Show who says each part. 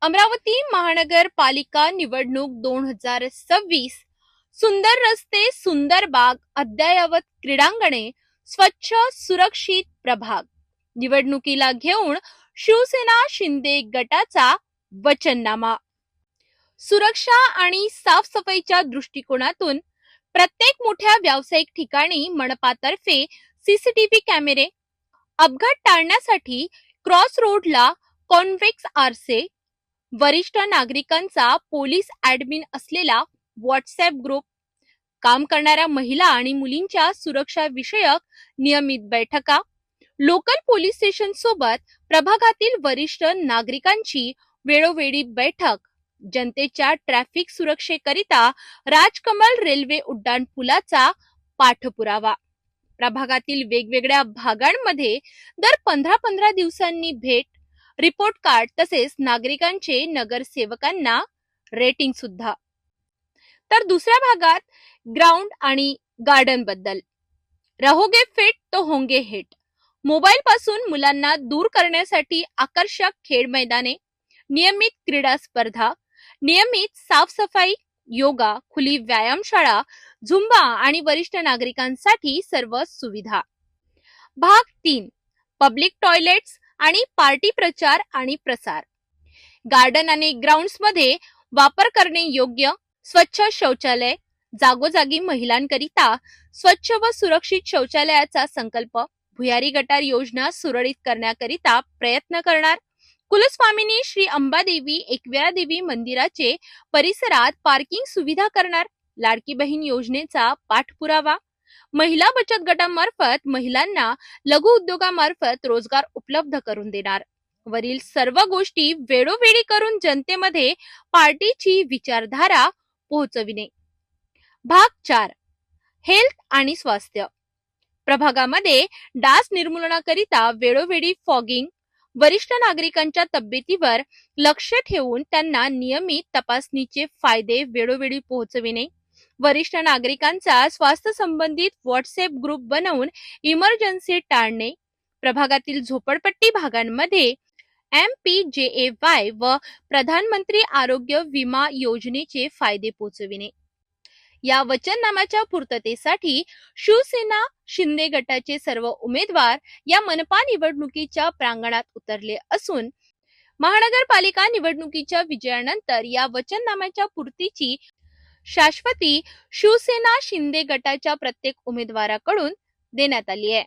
Speaker 1: अमरावती महानगरपालिका निवडणूक 2026. सुंदर रस्ते, सुंदर बाग, अद्ययावत क्रीडांगणे, स्वच्छ सुरक्षित प्रभाग. निवडणुकीला घेऊन शिवसेना शिंदे गटाचा वचननामा. सुरक्षा आणि साफसफाईच्या दृष्टिकोनातून प्रत्येक मोठ्या व्यावसायिक ठिकाणी मनपातर्फे सीसीटीव्ही कॅमेरे, अपघात टाळण्यासाठी क्रॉस रोडला कॉन्व्हेक्स आरसे, वरिष्ठ नागरिकांचा पोलीस ऍडमिन असलेला व्हॉट्सअप ग्रुप, काम करणाऱ्या महिला आणि मुलींच्या सुरक्षा विषयक नियमित बैठका, लोकल पोलीस स्टेशन सोबत प्रभागातील वरिष्ठ नागरिकांची वेळोवेळी बैठक, जनतेच्या ट्रॅफिक सुरक्षेकरिता राजकमल रेल्वे उड्डाण पुलाचा पाठपुरावा. प्रभागातील वेगवेगळ्या भागांमध्ये दर 15-15 दिवसांनी भेट, रिपोर्ट कार्ड तसेच नागरिकांचे नगरसेवकांना रेटिंग सुद्धा. तर दुसऱ्या भागात ग्राउंड आणि गार्डन बद्दल. रहोगे फिट तो होंगे हिट. मोबाईल पासून मुलांना दूर करण्यासाठी आकर्षक खेळ मैदाने, नियमित क्रीडा स्पर्धा, नियमित साफसफाई, योगा, खुली व्यायामशाळा, झुंबा आणि वरिष्ठ नागरिकांसाठी सर्व सुविधा. भाग 3. पब्लिक टॉयलेट्स आणि पार्टी प्रचार आणि प्रसार. गार्डन आणि ग्राउंड्स मध्ये वापर करणे योग्य स्वच्छ शौचालय, जागोजागी महिलांकरिता स्वच्छ व सुरक्षित शौचालयाचा संकल्प, भुयारी गटार योजना सुरळीत करण्याकरिता प्रयत्न करणार. कुलस्वामिनी श्री अंबादेवी एकविरा देवी मंदिराचे परिसरात पार्किंग सुविधा करणार. लाडकी बहीण योजनेचा पाठपुरावा. महिला बचत गटामार्फत महिलांना लघु उद्योगामार्फत रोजगार उपलब्ध करून देणार. वरील सर्व गोष्टी वेळोवेळी करून जनतेमध्ये पार्टीची विचारधारा पोहोचविणे. भाग 4. हेल्थ आणि स्वास्थ्य. प्रभागामध्ये डास निर्मूलनाकरिता वेळोवेळी फॉगिंग, वरिष्ठ नागरिकांच्या तब्येतीवर लक्ष ठेवून त्यांना नियमित तपासणीचे फायदे वेळोवेळी पोहोचविणे. वरिष्ठ नागरिकांचा स्वास्थ्य संबंधित व्हॉट्सअप ग्रुप बनवून इमर्जन्सी टाळणे. प्रभागातील झोपडपट्टी भागांमध्ये MPJAY व प्रधानमंत्री आरोग्य विमा योजनेचे फायदे पोहोचविणे. या वचननाम्याच्या पूर्ततेसाठी शिवसेना शिंदे गटाचे सर्व उमेदवार या मनपा निवडणुकीच्या प्रांगणात उतरले असून महानगरपालिका निवडणुकीच्या विजयानंतर या वचननाम्याच्या पूर्तीची शाश्वती शिवसेना शिंदे गटाच्या प्रत्येक उमेदवाराकडून देण्यात आली आहे.